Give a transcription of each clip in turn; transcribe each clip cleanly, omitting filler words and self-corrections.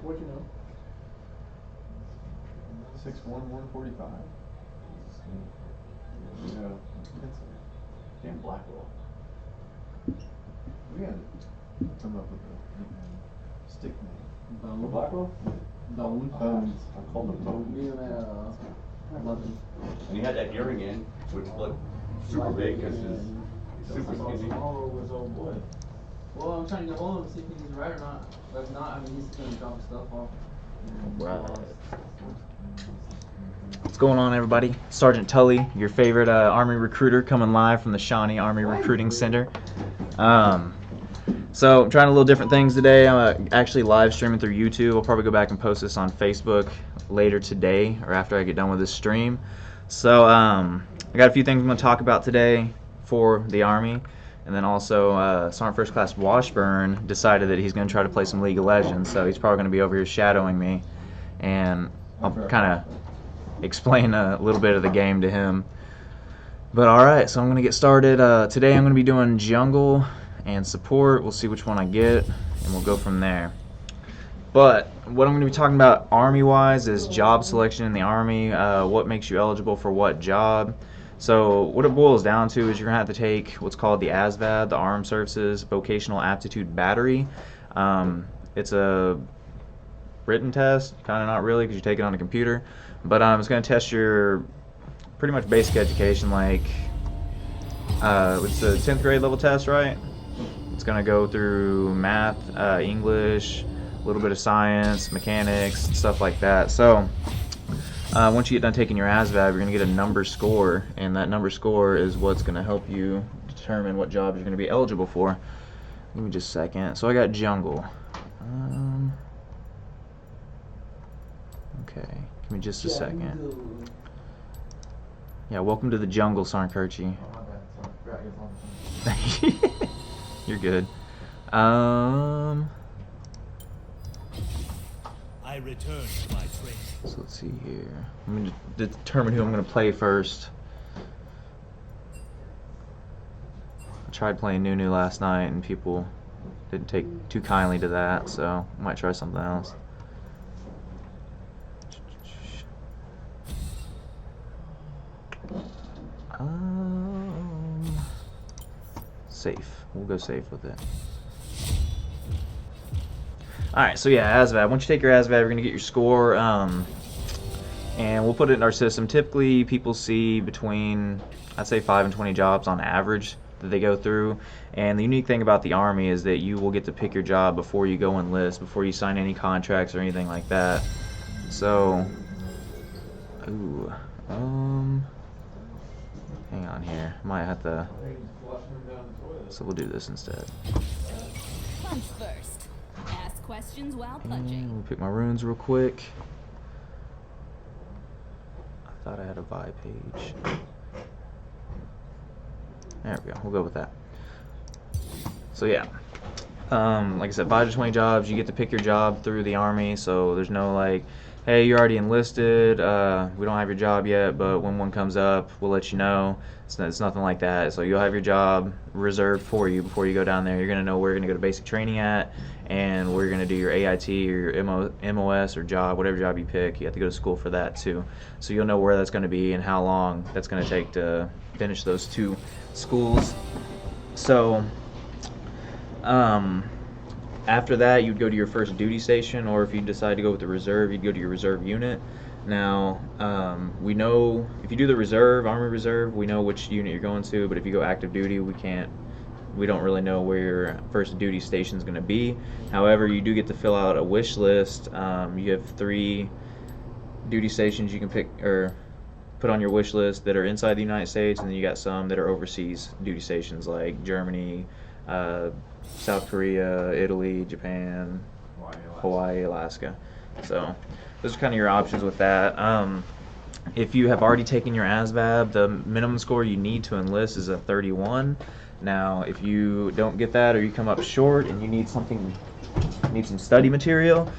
What'd you know? 6'1", 145. Yeah, that's damn Blackwell. We had come up with a nickname, stick name. Bone. For Blackwell? Bone. Bones. I called him Bones. Me and 11. And he had that earring in, which looked super big because he's super skinny. Was old boy. Well, I'm trying to get hold of him, see if he's right or not. But if not, I mean, he's gonna drop stuff off. Right. What's going on, everybody? Sergeant Tully, your favorite Army recruiter, coming live from the Shawnee Army Recruiting Center. So I'm trying a little different things today. I'm actually live streaming through YouTube. I'll probably go back and post this on Facebook later today or after I get done with this stream. So I got a few things I'm going to talk about today for the Army. And then also Sergeant First Class Washburn decided that he's going to try to play some League of Legends. So he's probably going to be over here shadowing me. And I'll kind of explain a little bit of the game to him. But alright, so I'm going to get started. Today I'm going to be doing jungle and support. We'll see which one I get, and we'll go from there. But what I'm going to be talking about Army-wise is job selection in the Army, what makes you eligible for what job. So what it boils down to is you're going to have to take what's called the ASVAB, the Armed Services Vocational Aptitude Battery. It's a written test, kind of not really because you take it on a computer, but it's going to test your pretty much basic education, like it's a 10th grade level test, right? It's going to go through math, English, a little bit of science, mechanics, stuff like that. So once you get done taking your ASVAB, you're going to get a number score, and that number score is what's going to help you determine what job you're going to be eligible for. Give me just a second. So I got jungle. Okay, give me just a second. Yeah, welcome to the jungle, Sarnkirchi. You're good. I return to my training. So let's see here. I'm going to determine who I'm going to play first. I tried playing Nunu last night, and people didn't take too kindly to that, so I might try something else. Safe. We'll go safe with it. Alright, so yeah, ASVAB. Once you take your ASVAB, you're going to get your score, and we'll put it in our system. Typically, people see between, I'd say, 5 and 20 jobs on average that they go through. And the unique thing about the Army is that you will get to pick your job before you go enlist, before you sign any contracts or anything like that. So, hang on here. Might have to. So we'll do this instead. Punch first. Ask questions while punching. And we'll pick my runes real quick. I thought I had a Vi page. There we go. We'll go with that. So yeah. Like I said, 5 to 20 jobs. You get to pick your job through the Army. So there's no like, hey, you're already enlisted. We don't have your job yet, but when one comes up, we'll let you know. It's nothing like that. So you'll have your job reserved for you before you go down there. You're going to know where you're going to go to basic training at, and where you're going to do your AIT or your MOS or job, whatever job you pick. You have to go to school for that too. So you'll know where that's going to be and how long that's going to take to finish those 2 schools. So after that, you'd go to your first duty station, or if you decide to go with the reserve, you'd go to your reserve unit. Now, we know if you do the reserve, Army Reserve, we know which unit you're going to, but if you go active duty, we don't really know where your first duty station is going to be. However, you do get to fill out a wish list. You have 3 duty stations you can pick or put on your wish list that are inside the United States, and then you got some that are overseas duty stations like Germany, South Korea, Italy, Japan, Hawaii, Alaska. So those are kind of your options with that. If you have already taken your ASVAB, the minimum score you need to enlist is a 31. Now, if you don't get that, or you come up short and you need some study material,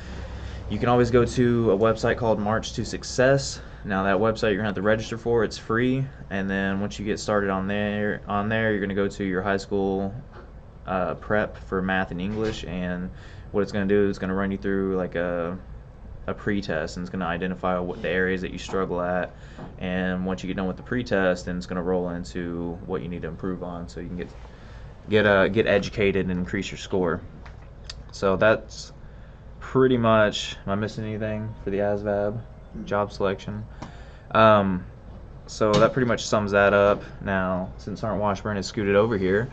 you can always go to a website called March to Success. Now that website you're gonna have to register for. It's free, and then once you get started on there, you're gonna go to your high school prep for math and English, and what it's going to do is going to run you through like a pre-test, and it's going to identify what the areas that you struggle at, and once you get done with the pre-test, then it's going to roll into what you need to improve on, so you can get educated and increase your score. So that's pretty much. Am I missing anything for the ASVAB job selection? So that pretty much sums that up. Now, since Sergeant Washburn has scooted over here,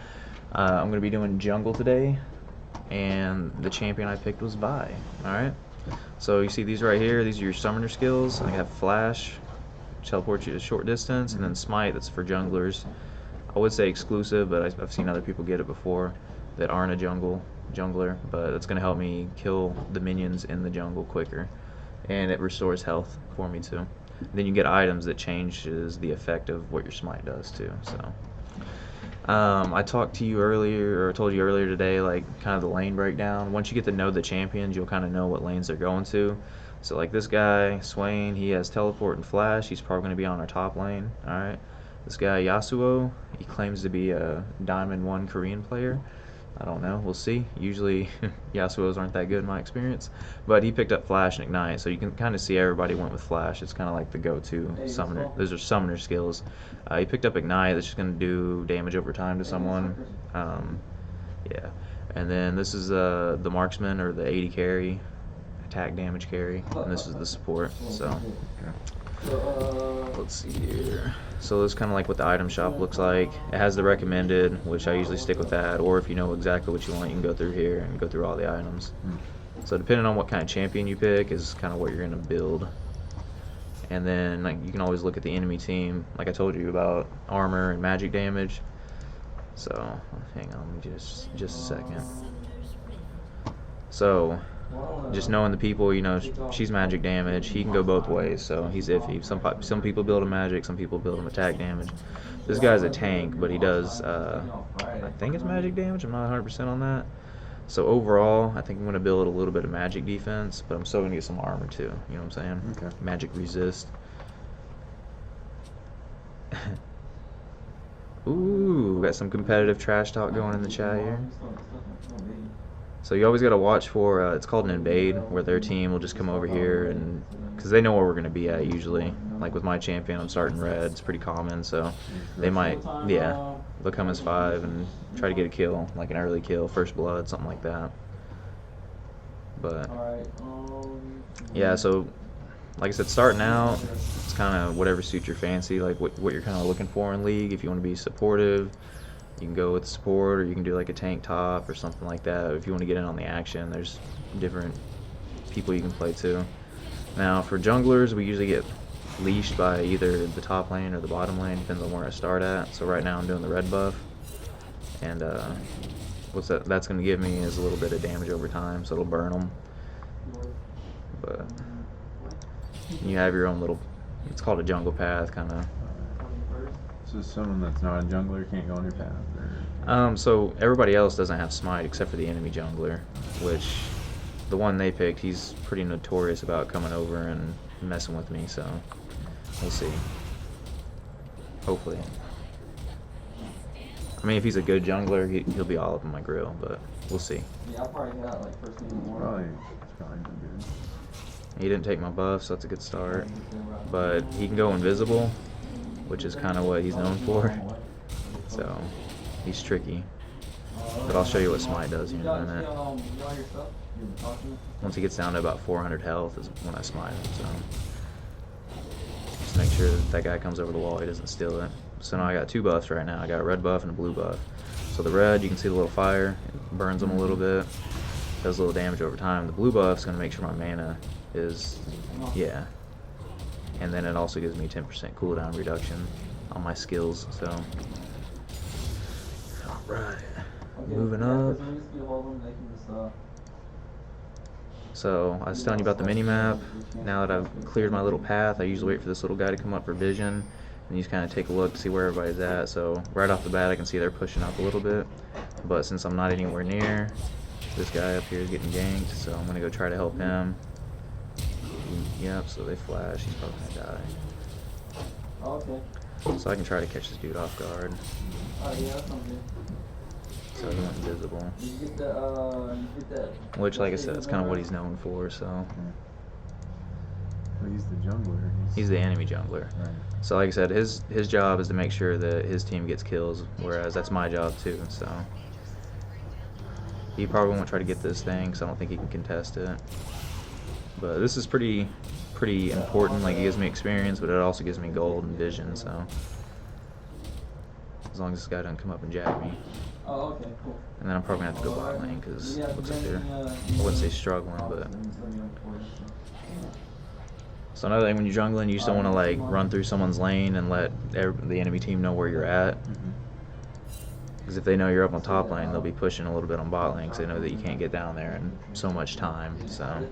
I'm going to be doing jungle today, and the champion I picked was Vi. Alright, so you see these right here, these are your summoner skills. I have Flash, which teleports you to short distance, and then Smite, that's for junglers. I would say exclusive, but I've seen other people get it before that aren't a jungler, but it's going to help me kill the minions in the jungle quicker, and it restores health for me too. Then you get items that changes the effect of what your Smite does too. So I talked to you earlier, or told you earlier today, like kind of the lane breakdown. Once you get to know the champions, you'll kind of know what lanes they're going to. So like this guy, Swain, he has teleport and flash. He's probably going to be on our top lane. Alright. This guy, Yasuo, he claims to be a Diamond 1 Korean player. I don't know, we'll see. Usually Yasuo's aren't that good in my experience, but he picked up Flash and Ignite, so you can kind of see everybody went with Flash. It's kind of like the go-to summoner. Those are summoner skills. He picked up Ignite, that's just going to do damage over time to someone. Yeah, and then this is the marksman, or the 80 carry, attack damage carry, and this is the support. So let's see here. So this is kind of like what the item shop looks like. It has the recommended, which I usually stick with that, or if you know exactly what you want, you can go through here and go through all the items. So depending on what kind of champion you pick is kind of what you're going to build. And then like you can always look at the enemy team, like I told you about armor and magic damage. So hang on, just a second. So just knowing the people, you know, she's magic damage. He can go both ways, so he's iffy. Some people build him magic, some people build him attack damage. This guy's a tank, but he does, I think it's magic damage. I'm not 100% on that. So overall, I think I'm going to build a little bit of magic defense, but I'm still going to get some armor too. You know what I'm saying? Okay. Magic resist. Ooh, got some competitive trash talk going in the chat here. So you always got to watch for, it's called an invade, where their team will just come over here, and because they know where we're going to be at usually. Like with my champion, I'm starting red, it's pretty common, so they might, yeah, they'll come as 5 and try to get a kill, like an early kill, first blood, something like that. But, yeah, so like I said, starting out, it's kind of whatever suits your fancy, like what you're kind of looking for in League. If you want to be supportive, you can go with support, or you can do like a tank top or something like that. If you want to get in on the action, there's different people you can play too. Now for junglers, we usually get leashed by either the top lane or the bottom lane, depends on where I start at. So right now I'm doing the red buff, and what's that's going to give me is a little bit of damage over time, so it'll burn them. But you have your own little, it's called a jungle path, kind of. So someone that's not a jungler can't go on your path? Or? So everybody else doesn't have smite except for the enemy jungler, which the one they picked, he's pretty notorious about coming over and messing with me, so we'll see. Hopefully. I mean, if he's a good jungler, he'll be all up in my grill, but we'll see. Yeah, I probably got like first thing in the Probably, morning. it's probably not good. He didn't take my buff, so that's a good start. But he can go invisible, which is kind of what he's known for. So he's tricky. But I'll show you what smite does here in a minute. Once he gets down to about 400 health is when I smite him. So just make sure that guy comes over the wall, he doesn't steal it. So now I got 2 buffs right now. I got a red buff and a blue buff. So the red, you can see the little fire, it burns him a little bit, does a little damage over time. The blue buff is going to make sure my mana is, yeah. And then it also gives me 10% cooldown reduction on my skills, so. Alright, moving up. So, I was telling you about the mini-map. Now that I've cleared my little path, I usually wait for this little guy to come up for vision, and you just kind of take a look to see where everybody's at. So, right off the bat, I can see they're pushing up a little bit, but since I'm not anywhere near, this guy up here is getting ganked, so I'm going to go try to help him. Yep, so they flash, he's probably gonna die. Okay. So I can try to catch this dude off guard. Yeah, that sounds good. So he went invisible. Did you get that? Which, like I said, it's kind of what he's known for. So Well, he's the jungler. he's the enemy jungler. Right. So like I said, his job is to make sure that his team gets kills, whereas that's my job too. So he probably won't try to get this thing, because I don't think he can contest it. But this is pretty important. Like, it gives me experience, but it also gives me gold and vision. So as long as this guy doesn't come up and jack me. Oh, okay, cool. And then I'm probably gonna have to go bot lane, because it looks like they're, I wouldn't say struggling, but. So another thing, when you're jungling, you just don't want to like run through someone's lane and let the enemy team know where you're at. Because if they know you're up on top lane, they'll be pushing a little bit on bot lane, because they know that you can't get down there in so much time. So,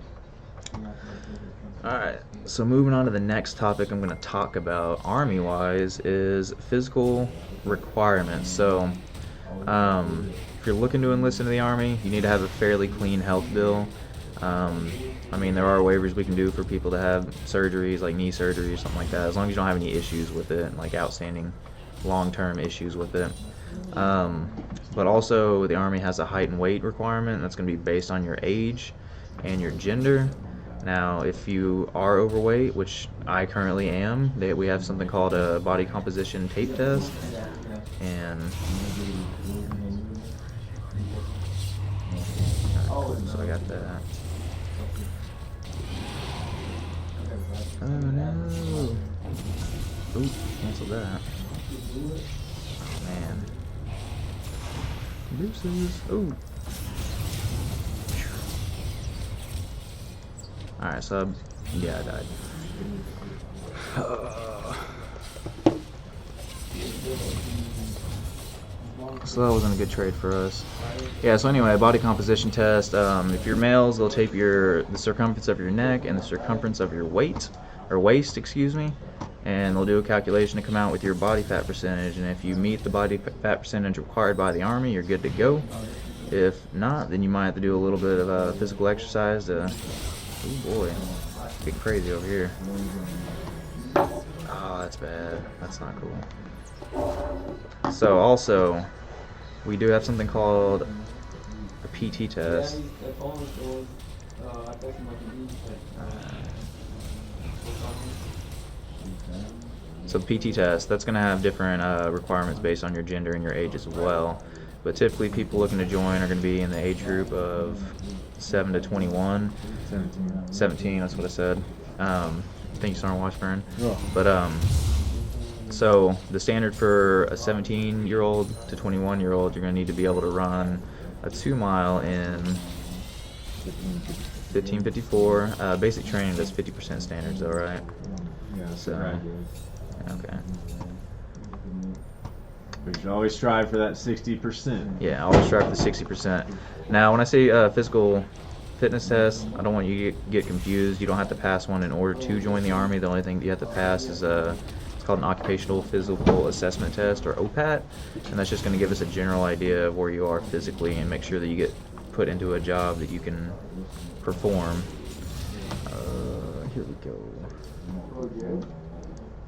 alright, so moving on to the next topic I'm going to talk about army-wise is physical requirements. So, if you're looking to enlist into the army, you need to have a fairly clean health bill. I mean, there are waivers we can do for people to have surgeries, like knee surgery or something like that, as long as you don't have any issues with it, like outstanding long-term issues with it. But also, the Army has a height and weight requirement that's going to be based on your age and your gender. Now, if you are overweight, which I currently am, we have something called a body composition tape test. And so I got that. Oh no! Ooh, cancel that. Oh man. Deuces. Ooh. Alright, so yeah, I died. So that wasn't a good trade for us. Yeah, so anyway, body composition test. If you're males, they'll tape the circumference of your neck and the circumference of your waist, excuse me, and they'll do a calculation to come out with your body fat percentage. And if you meet the body fat percentage required by the Army, you're good to go. If not, then you might have to do a little bit of physical exercise to. Oh boy, getting crazy over here. Oh, that's bad. That's not cool. So also, we do have something called a PT test. So the PT test, that's going to have different requirements based on your gender and your age as well. But typically people looking to join are going to be in the age group of 7 to 21. 17, that's what I said. Thank you, Storm Washburn. Oh. But so the standard for a 17-year-old to 21-year-old, you're going to need to be able to run a 2-mile in 15:54. Basic training does 50% standards, though, right? Yeah, So, okay. We should always strive for that 60%. Yeah, always strive for the 60%. Now, when I say physical fitness test, I don't want you to get confused. You don't have to pass one in order to join the Army. The only thing that you have to pass is it's called an Occupational Physical Assessment Test, or OPAT, and that's just going to give us a general idea of where you are physically and make sure that you get put into a job that you can perform. Here we go.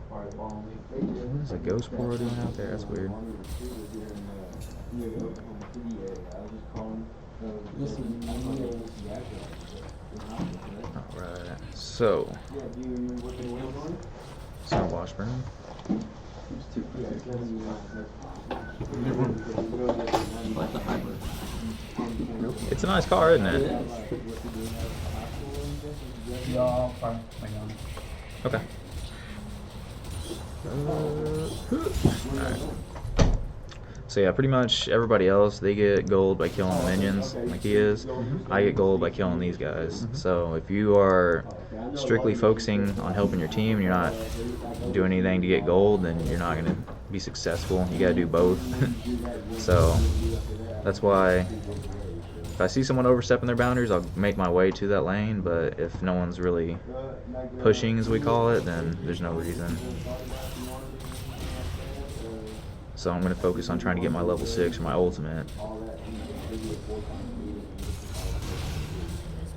What is a ghost portal doing out there? That's weird. Alright, so Washburn. It's a nice car, isn't it? Okay. Alright. So yeah, pretty much everybody else, they get gold by killing the minions, like he is. I get gold by killing these guys. So if you are strictly focusing on helping your team and you're not doing anything to get gold, then you're not going to be successful. You got to do both. So that's why if I see someone overstepping their boundaries, I'll make my way to that lane. But if no one's really pushing, as we call it, then there's no reason. So I'm going to focus on trying to get my level 6 or my ultimate.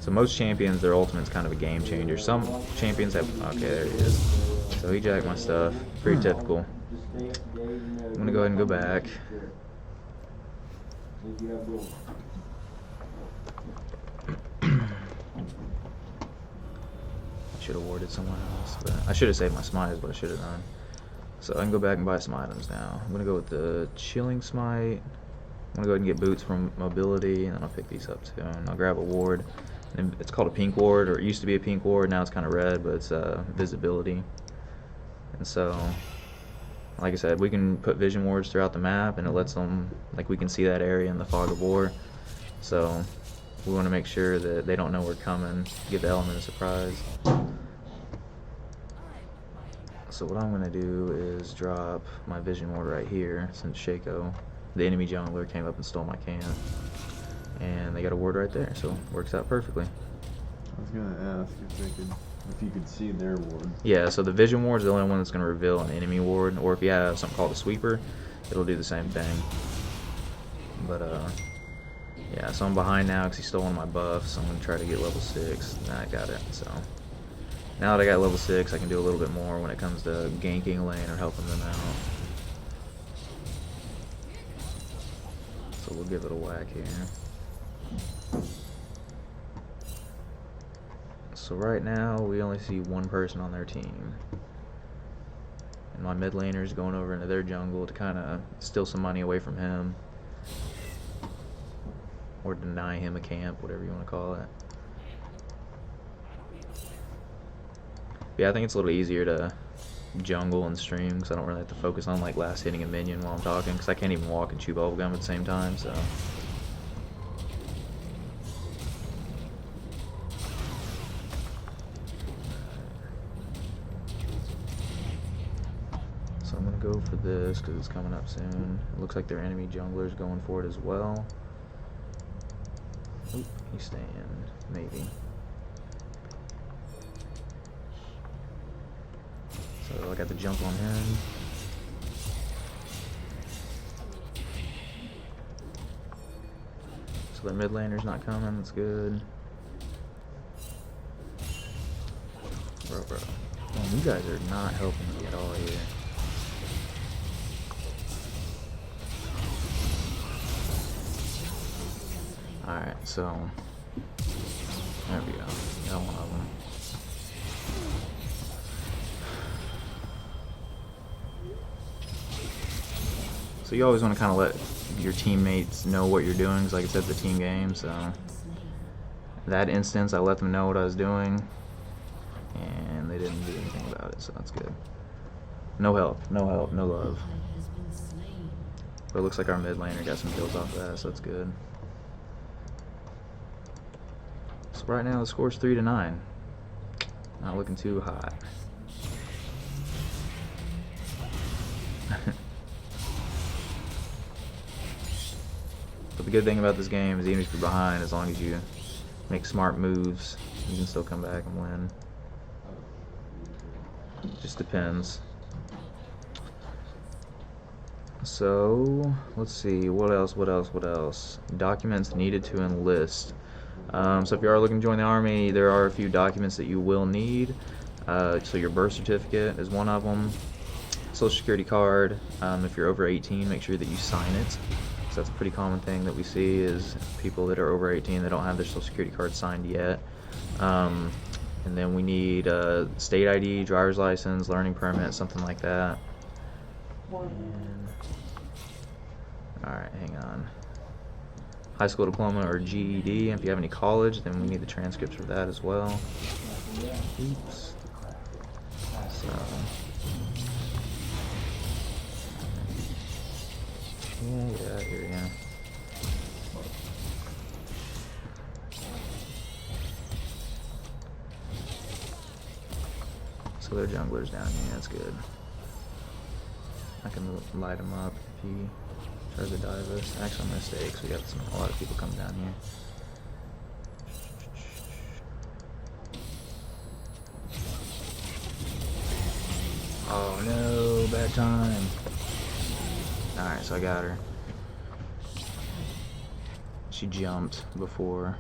So most champions, their ultimate's kind of a game changer. Some champions have... Okay, there he is. So he jacked my stuff. Pretty typical. I'm going to go ahead and go back. If you have room. I should have warded someone else, but I should have saved my smite is what I should have done. So I can go back and buy some items now. I'm gonna go with the chilling smite. I'm gonna go ahead and get boots from mobility, and then I'll pick these up too. And I'll grab a ward. And it's called a pink ward, or it used to be a pink ward. Now it's kind of red, but it's visibility. And so, like I said, we can put vision wards throughout the map, and it lets them, like, we can see that area in the fog of war. So we want to make sure that they don't know we're coming. Give the element of surprise. So what I'm going to do is drop my vision ward right here, since Shaco, the enemy jungler, came up and stole my camp. And they got a ward right there, so it works out perfectly. I was gonna ask if you could see their ward. Yeah, so the vision ward is the only one that's going to reveal an enemy ward, or if you have something called a sweeper, it'll do the same thing. But yeah, so I'm behind now because he stole one of my buffs, so I'm going to try to get level 6. And I got it, so now that I got level 6, I can do a little bit more when it comes to ganking lane or helping them out. So we'll give it a whack here. So right now we only see one person on their team, and my mid laner is going over into their jungle to kind of steal some money away from him, or deny him a camp, whatever you want to call it. Yeah, I think it's a little easier to jungle and stream because I don't really have to focus on like last hitting a minion while I'm talking, because I can't even walk and chew bubblegum at the same time. So I'm gonna go for this because it's coming up soon. It looks like their enemy jungler's going for it as well. Oop, he's staying, maybe. So I got the jump on him. So their mid laner's not coming, that's good. Bro. Man, you guys are not helping me at all here. Alright, so there we go. Got one of them. So you always want to kind of let your teammates know what you're doing, because like I said, it's a team game. So that instance, I let them know what I was doing, and they didn't do anything about it, so that's good. No help, no love. But it looks like our mid laner got some kills off that, so that's good. So right now the score's 3-9. Not looking too hot. But the good thing about this game is even if you're behind, as long as you make smart moves, you can still come back and win. Just depends. So let's see, what else? Documents needed to enlist. So if you are looking to join the army, there are a few documents that you will need. So your birth certificate is one of them. Social security card. If you're over 18, make sure that you sign it. So that's a pretty common thing that we see is people that are over 18 that don't have their social security card signed yet. And then we need state ID, driver's license, learning permit, something like that. Alright, hang on. High school diploma or GED. If you have any college, then we need the transcripts for that as well. Oops. So yeah, here, yeah. So their jungler's down here, that's good. I can light him up if he tries to dive us. Actually, mistakes. We got a lot of people coming down here. Oh no, bad time. Alright, so I got her. She jumped before.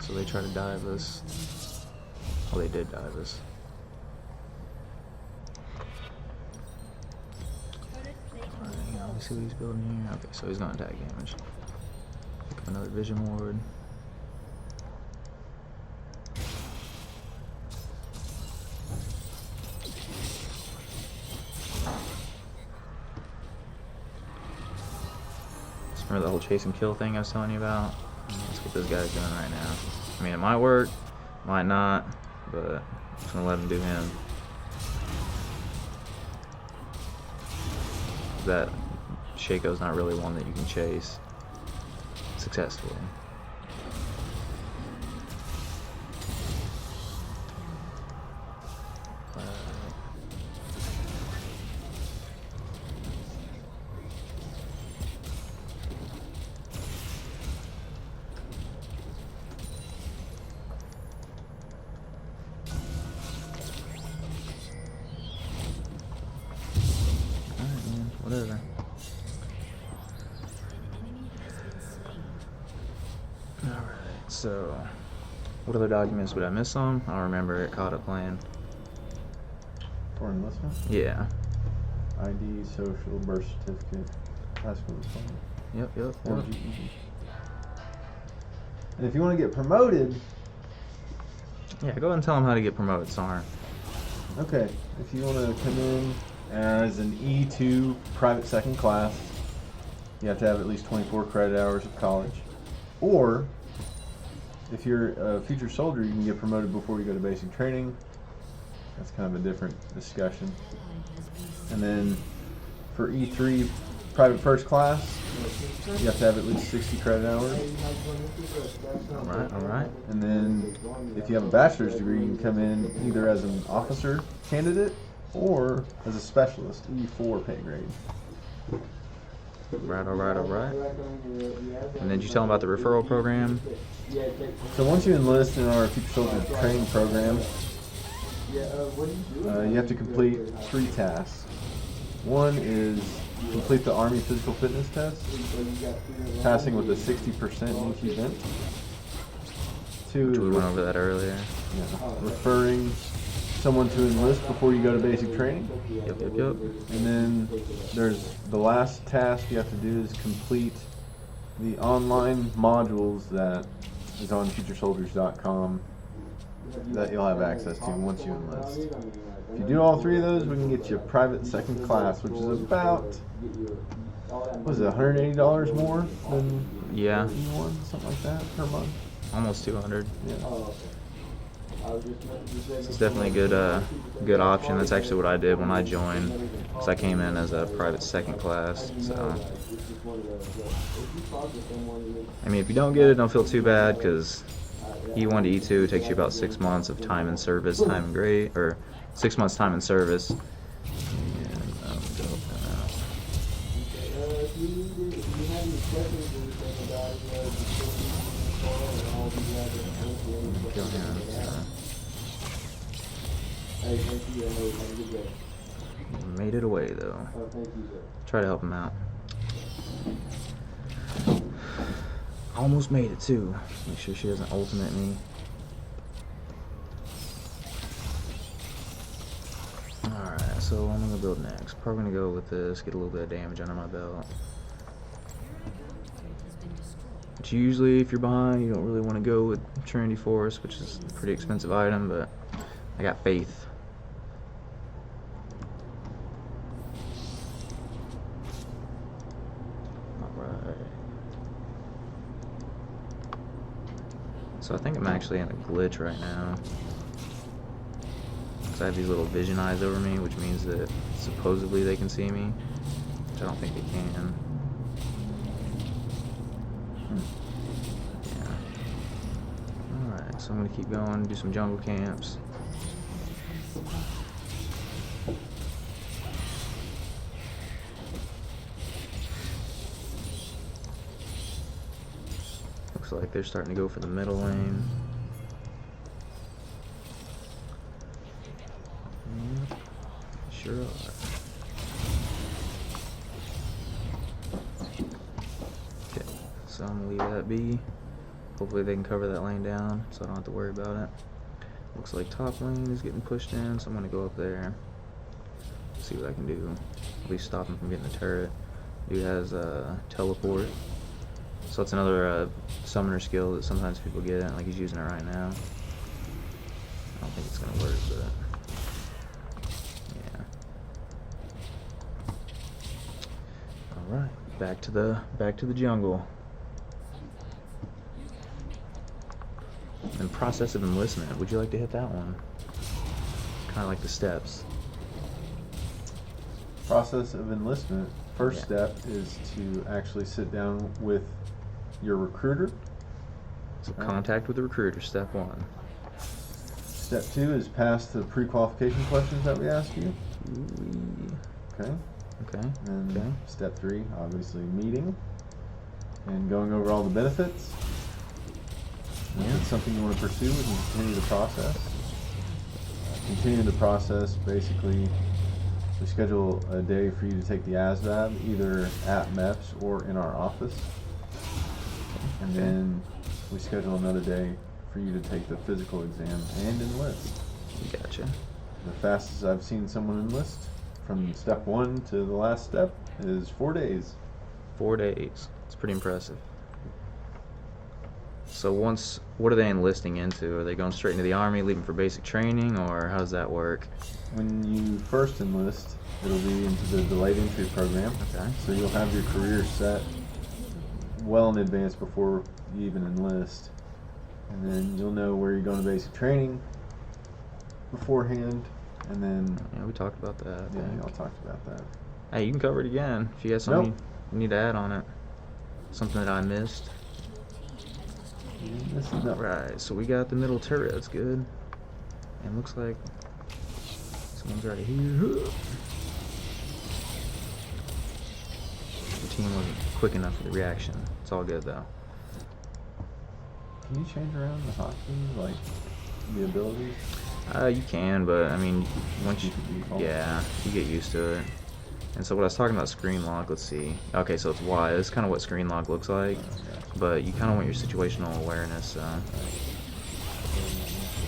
So they try to dive us. Oh, they did dive us. Alright, let me see what he's building here. Okay, so he's gonna attack damage. Pick up another vision ward. Remember the whole chase and kill thing I was telling you about? Let's get this guy doing right now. I mean, it might work, might not, but I'm just gonna let him do him. That Shaco's not really one that you can chase successfully. Whatever. Alright, so what other documents would I miss on? I don't remember it caught up playing. For enlistment? Yeah. ID, social, birth certificate, high school diploma. Yep. Or GED. And if you want to get promoted, Yeah, go ahead and tell him how to get promoted, Sar. okay, if you want to come in as an E2 private second class, you have to have at least 24 credit hours of college. Or, if you're a future soldier, you can get promoted before you go to basic training. That's kind of a different discussion. And then, for E3 private first class, you have to have at least 60 credit hours. Alright. And then, if you have a bachelor's degree, you can come in either as an officer candidate or as a specialist, E4 pay grade. Alright. And then did you tell him about the referral program? So once you enlist in our future soldier training program, you have to complete 3 tasks. One is complete the Army physical fitness test, passing with a 60% in each event. 2 We is went over that earlier. referring someone to enlist before you go to basic training. Yep. And then there's the last task you have to do is complete the online modules that is on futuresoldiers.com that you'll have access to once you enlist. If you do all 3 of those, we can get you private second class, which is about, what is it, $180 more than Yeah, E1, something like that per month. almost 200. Yeah. It's definitely a good option. That's actually what I did when I joined, because I came in as a private second class. So, I mean, if you don't get it, don't feel too bad, because E1 to E2 takes you about 6 months of time in service, time in grade, or 6 months time in service. And, kill him. Made it away though. Try to help him out. Almost made it too. Make sure she doesn't ultimate me. Alright, so what am I gonna build next? Probably gonna go with this, get a little bit of damage under my belt. Which usually, if you're behind, you don't really want to go with Trinity Force, which is a pretty expensive item, but I got faith. Alright. So I think I'm actually in a glitch right now. Because I have these little vision eyes over me, which means that supposedly they can see me, which I don't think they can. So I'm going to keep going, do some jungle camps. Looks like they're starting to go for the middle lane. Yep, sure are. Okay, so I'm going to leave that be. Hopefully they can cover that lane down, so I don't have to worry about it. Looks like top lane is getting pushed in, so I'm gonna go up there. See what I can do. At least stop him from getting the turret. Dude has teleport. So that's another summoner skill that sometimes people get, like he's using it right now. I don't think it's gonna work, but yeah. All right, back to the jungle. And process of enlistment. Would you like to hit that one? Kind of like the steps. Process of enlistment. First Yeah. step is to actually sit down with your recruiter. So contact with the recruiter, step 1. Step 2 is pass the pre-qualification questions that we ask you. Okay. Okay. And Okay. step 3, obviously meeting and going over all the benefits. And if it's something you want to pursue, we can continue the process. Continue the process, basically, we schedule a day for you to take the ASVAB, either at MEPS or in our office. And then we schedule another day for you to take the physical exam and enlist. Gotcha. The fastest I've seen someone enlist from step 1 to the last step is 4 days. 4 days. It's pretty impressive. So what are they enlisting into? Are they going straight into the army, leaving for basic training, or how does that work? When you first enlist, it'll be into the delayed entry program. Okay. So you'll have your career set well in advance before you even enlist. And then you'll know where you're going to basic training beforehand. And then, Yeah, we talked about that. I yeah, think. y'all talked about that. Hey, you can cover it again if you got something Nope. you need to add on it. Something that I missed. This is not Right, so we got the middle turret, that's good. And looks like someone's right here. The team wasn't quick enough for the reaction. It's all good though. Can you change around the hotkey, like the abilities? You can, but I mean, once you, Default. yeah, you get used to it. And so what I was talking about screen lock, let's see. Okay, so it's Y. This is kind of what screen lock looks like, but you kind of want your situational awareness. So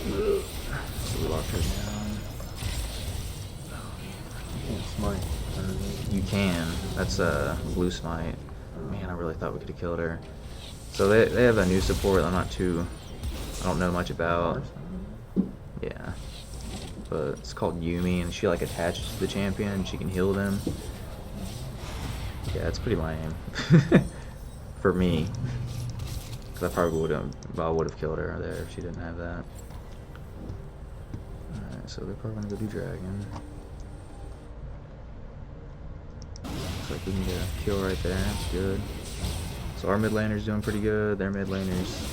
we locked her down. You can't smite. You can. That's blue smite. Man, I really thought we could have killed her. So they have a new support I don't know much about. Yeah. But it's called Yumi, and she like attaches to the champion and she can heal them. Yeah, it's pretty lame. For me. Because I probably would have killed her there if she didn't have that. Alright, so they're probably gonna go do dragon. Looks like we can get a kill right there, that's good. So our mid laner's doing pretty good, their mid laner's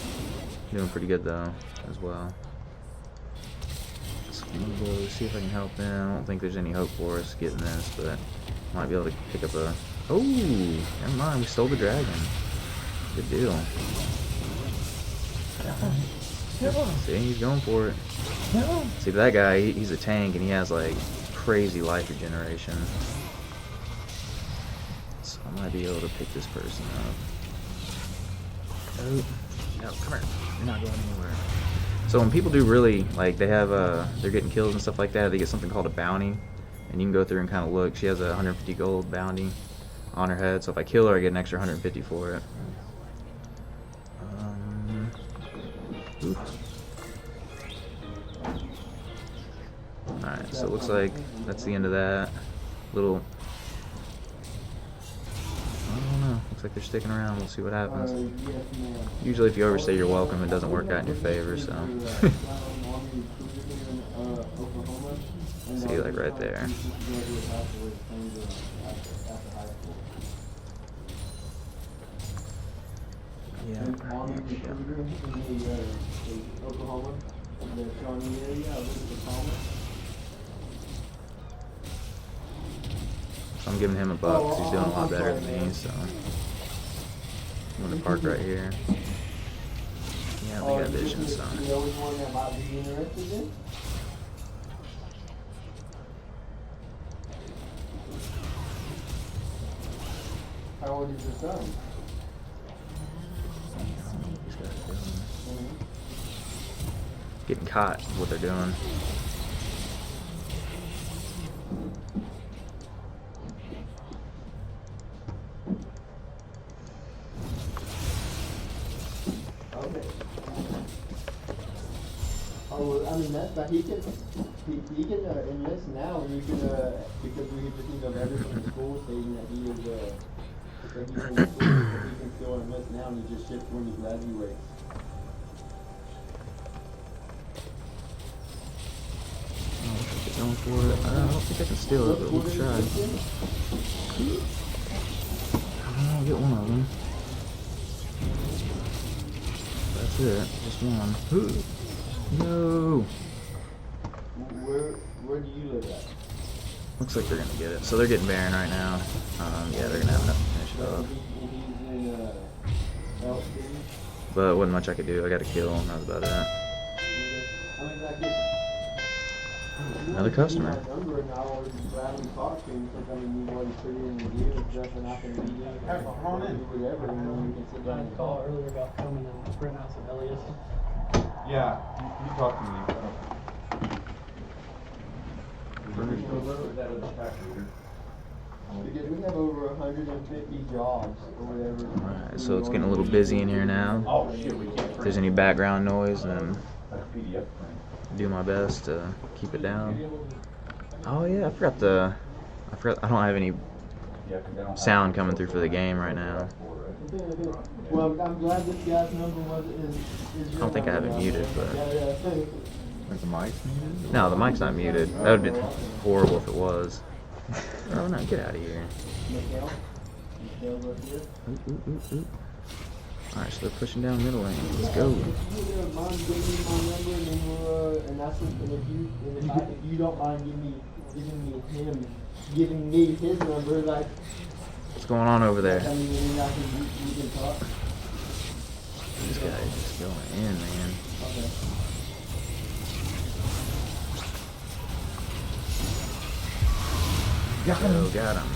doing pretty good though, as well. So I'm gonna go see if I can help them. I don't think there's any hope for us getting this, but might be able to pick up a... Oh, never mind, we stole the dragon. Good deal. See, he's going for it. See, that guy, he's a tank and he has like crazy life regeneration. So I might be able to pick this person up. Oh, no, come here. You're not going anywhere. So when people do really, like, they have, they're getting kills and stuff like that, they get something called a bounty. And you can go through and kind of look. She has a 150 gold bounty on her head. So if I kill her, I get an extra 150 for it. Alright, so it looks like that's the end of that little... I don't know. Looks like they're sticking around. We'll see what happens. Usually if you overstay your welcome, it doesn't work out in your favor, so... See, like right there. Yeah. So I'm giving him a buff because he's doing a lot better than me, so I'm gonna park right here. Yeah, they got vision, so. How old is your son? He's got it going. getting caught is what they're doing. Okay. Oh, well, I mean, that's like, he can enlist now, and you can, because we just need a letter from the school stating that he is, that he's in school, so he can still enlist now, and he just shifts when he graduates. Get going for it. I don't think I can steal it, but we'll try. I'll get one of them. That's it. Just one. No. Where do you live at? Looks like they're gonna get it. So they're getting Baron right now. Yeah, they're gonna have enough to finish it off. He's in, Elk City? But wasn't much I could do. I got a kill, and that was about it. I mean, like, Another customer. My number, and I'll always gladly talk to him, because, I mean, you want to put in the review and stuff, and I can read it. Hey, come on in. Do whatever, and then we can sit down and Call talk. earlier about coming and print out some Elias. Yeah, you talked to me. Because we have over 150 jobs, or whatever. Alright, so it's getting a little busy in here now. Oh, shit, we can't. If there's any background noise, then That's PDF print. do my best to keep it down. Oh yeah, I forgot I don't have any Yeah, 'cause they don't have- sound coming through for the game right now. Well, I'm glad this guy's number is I don't think I have it muted, but Yeah. Is the mic muted? no, the mic's not muted. That would have been horrible if it was. Oh no, get out of here. Mikhail? Mikhail's up here. Alright, so they're pushing down middle lane. Let's go. If you don't mind giving me my number, and then we'll, and that's it, and if you don't mind giving me his number, like, What's going on over there? I mean, then I can, we can talk. This guy is just going in, man. Okay. Got him.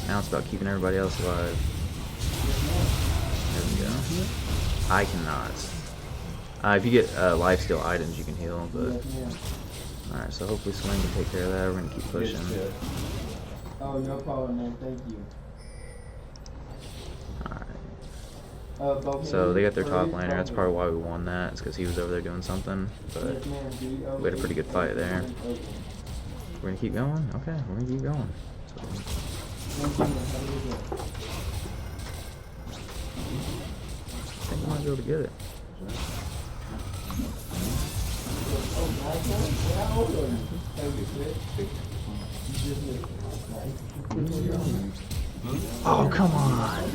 Now it's about keeping everybody else alive. There we go. I cannot. If you get lifesteal items, you can heal, but... Yes, ma'am. Alright, so hopefully Swing can take care of that. We're gonna keep pushing. Oh, no problem, man. Thank you. Alright. So they got their top laner. That's probably why we won that. It's because he was over there doing something. But Yes, ma'am. we had a pretty good fight there. Okay. We're gonna keep going? Okay, we're gonna keep going. So, Thank you, man. Have a good day. I think we might be able to get it. Oh, nice, man. How old are you? 36. Oh, come on!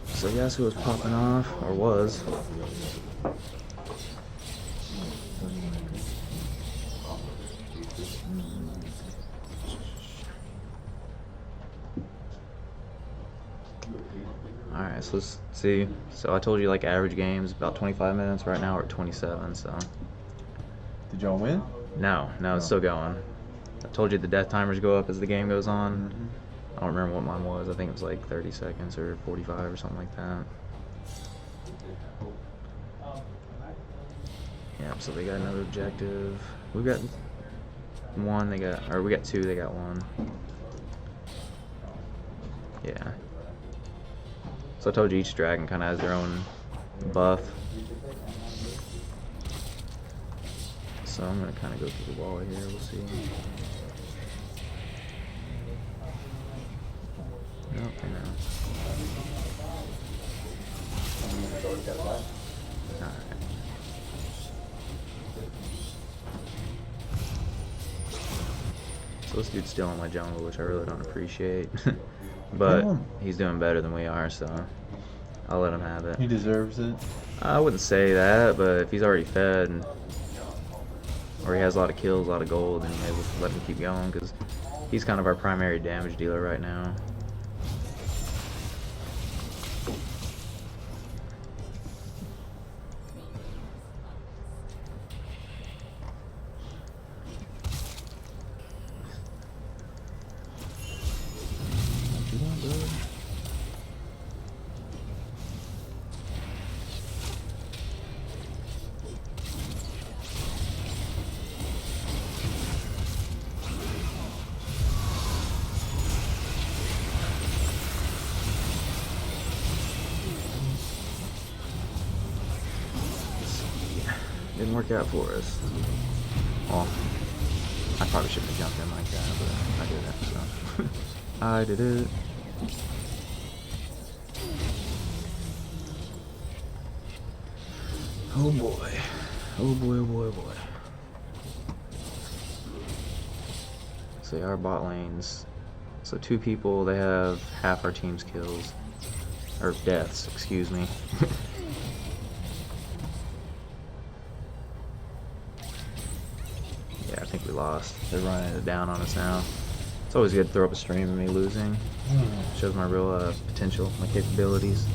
So Yasuo was popping off, or was. Alright, so let's see. So I told you like average games, about 25 minutes. Right now we're at 27, so. Did y'all win? No, it's still going. I told you the death timers go up as the game goes on. I don't remember what mine was. I think it was like 30 seconds or 45 or something like that. Yeah, so they got another objective. We got one, we got two, they got one. Yeah. So I told you each dragon kind of has their own buff. So I'm going to kind of go through the wall here, we'll see. Nope, I know. Alright. So this dude's still in my jungle, which I really don't appreciate. But he's doing better than we are, so I'll let him have it. He deserves it. I wouldn't say that, but if he's already fed, or he has a lot of kills, a lot of gold, then maybe we'll let him keep going, because he's kind of our primary damage dealer right now. What you want, bro? didn't work out for us. Well, I probably shouldn't have jumped in like that, but I did it, so. I did it. Oh boy. Oh boy, oh boy, oh boy. So our bot lanes. So 2 people, they have half our team's kills. Or deaths, excuse me. Yeah, I think we lost. They're running it down on us now. It's always good to throw up a stream of me losing. Shows my real potential, my capabilities.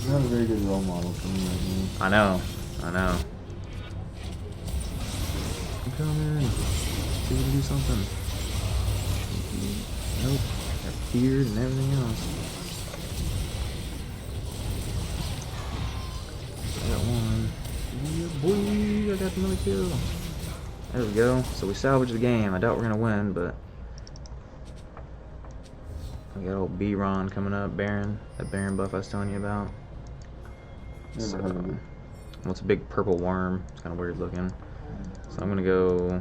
You're not a very good role model for me right now. I know, I know. I'm coming. See if we can do something. Nope. Got feared and everything else. I got one. Yeah, boy, I got another kill. There we go. So we salvaged the game. I doubt we're gonna win, but we got old B-Ron coming up, Baron. That Baron buff I was telling you about. Never heard of it. Well, it's a big purple worm. It's kind of weird looking. So I'm gonna go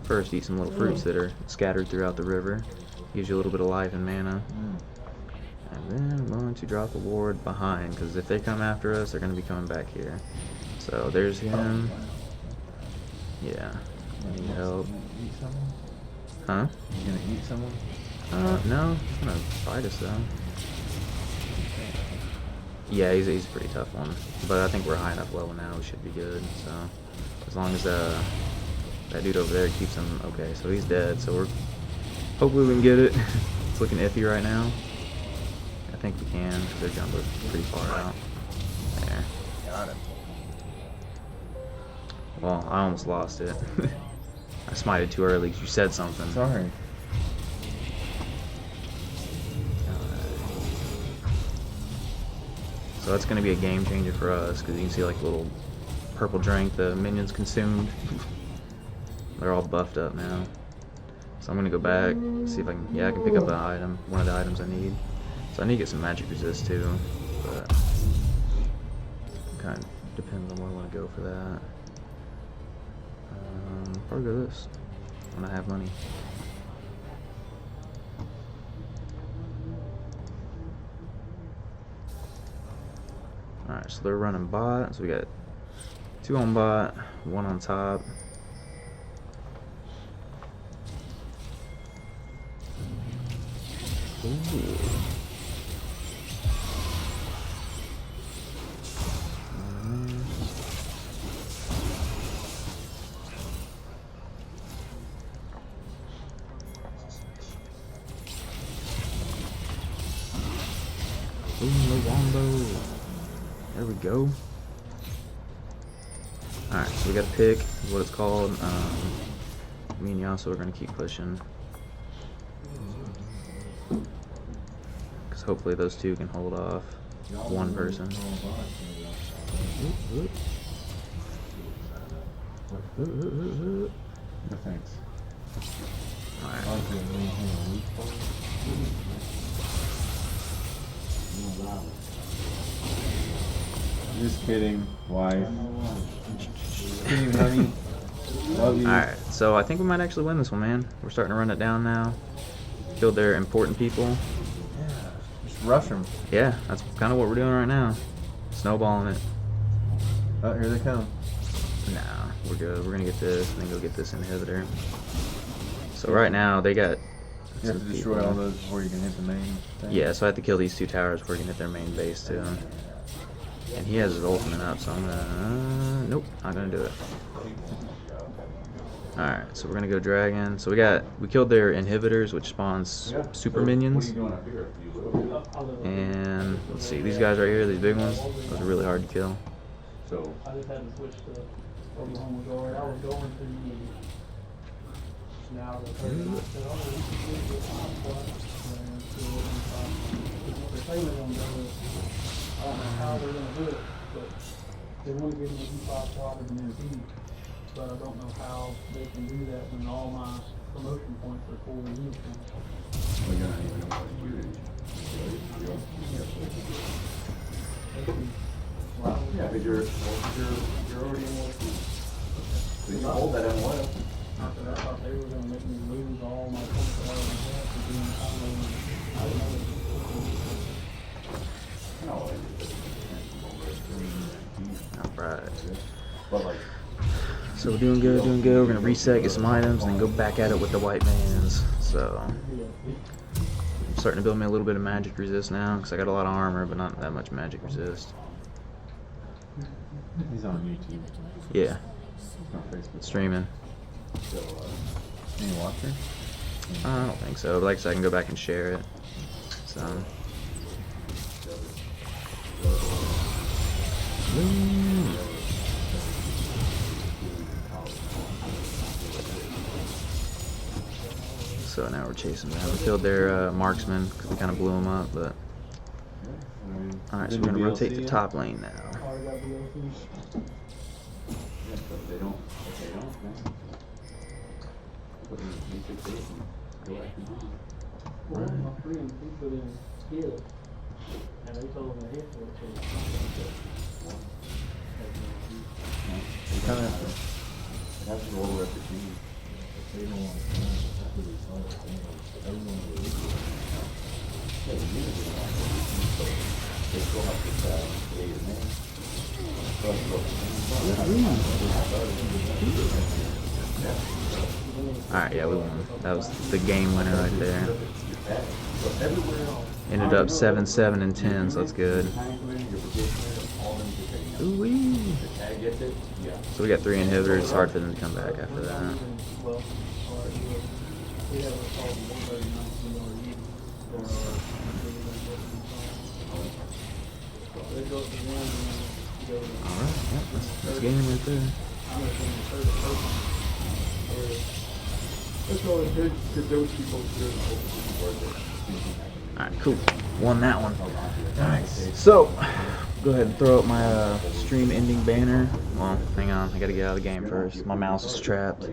first eat some little fruits that are scattered throughout the river. Gives you a little bit of life and mana. And then I'm going to drop a ward behind, because if they come after us, they're going to be coming back here. So there's him. Yeah. I need help. Eat someone? Huh? You gonna eat someone? No. He's going to fight us, though. Yeah, he's a pretty tough one. But I think we're high enough level now, we should be good. So as long as that dude over there keeps him okay. So he's dead, so we're hopefully we can get it. It's looking iffy right now. I think we can, because they're jumping pretty far out. There. Got him. Well, I almost lost it. I smited too early because you said something. Sorry. So that's going to be a game changer for us, because you can see like a little purple drink the minions consumed. They're all buffed up now. So I'm going to go back, see if I can, yeah, I can pick up an item, one of the items I need. So I need to get some magic resist too, but kind of depends on where I want to go for that. Probably go this, when I have money. Alright, so they're running bot, so we got 2 on bot, 1 on top. Ooh. Boom, the wombo. There we go. Alright, so we got to pick what it's called. Me and Yasuo are going to keep pushing. Because hopefully those 2 can hold off one person. No thanks. Alright. Just kidding, wife. Just kidding, honey. Love you. Alright, so I think we might actually win this one, man. We're starting to run it down now. Killed their important people. Yeah, just rush them. Yeah, that's kind of what we're doing right now. Snowballing it. Oh, here they come. Nah, we're good. We're gonna get this and then go get this inhibitor. So right now they got You have some to destroy people. all those before you can hit the main thing. Yeah, so I have to kill these 2 towers before we can hit their main base too. And he has his ultimate up, so I'm gonna nope, not gonna do it. Alright, so we're gonna go dragon. So we killed their inhibitors, which spawns super minions. And let's see, these guys right here, these big ones, those are really hard to kill. So, I just had to switch to Oklahoma Guard. I was going to now the person said, oh, we can get top spot. And so what they're saying they're gonna do it. I don't know how they're gonna do it, but they want to give me a top spot as an MP. But I don't know how they can do that when all my promotion points are full uniform. we're gonna even know what to use. Wow. Yeah, but your You're already in one. So you hold that M1. After that, I thought they were gonna make me lose all my points that I already had for being I didn't know. No, Alright. but like, So we're doing good, doing good. We're gonna reset, get some items, and then go back at it with the white mans. So I'm starting to build me a little bit of magic resist now, because I got a lot of armor, but not that much magic resist. He's on YouTube. Yeah, Not Facebook. streaming. Any watcher? I don't think so, but like I said, I can go back and share it. So. So now we're chasing them. We killed their marksman because we kind of blew them up, but alright, so we're gonna rotate the top lane now. Already got DLCs. if they don't, man. Put in the fixation, go back and on. Well, my friend, he put in his, and they told him to hit for it, so. You kind of have to. It has to roll up the team. They don't want to. That's really fun. Everyone will leave. Yeah, the unit is not going to so they still have to create a name. Alright, yeah, we won. That was the game winner right there. So everywhere else, Ended up 7, and 10, so that's good. Ooh-wee. the tag gets it, yeah. So we got 3 inhibitors. It's hard for them to come back after that. Well, we have what's called the 139 for they go to one and then go to. Alright, yep, that's game right there. I'm gonna bring the third person. Let's go ahead, because those people should hopefully worth it. Alright, cool. Won that one. Nice. So, go ahead and throw up my stream ending banner. Well, hang on. I gotta get out of the game first. My mouse is trapped.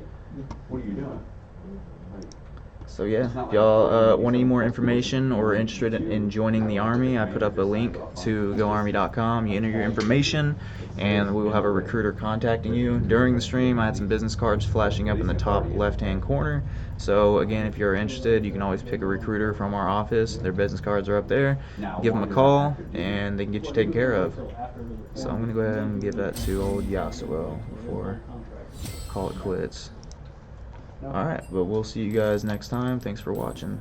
What are you doing? So yeah, if y'all want any more information or are interested in joining the army, I put up a link to goarmy.com. You enter your information and we will have a recruiter contacting you. During the stream, I had some business cards flashing up in the top left-hand corner. So again, if you're interested, you can always pick a recruiter from our office. Their business cards are up there. Give them a call and they can get you taken care of. So I'm going to go ahead and give that to old Yasuo before I call it quits. Alright, but we'll see you guys next time. Thanks for watching.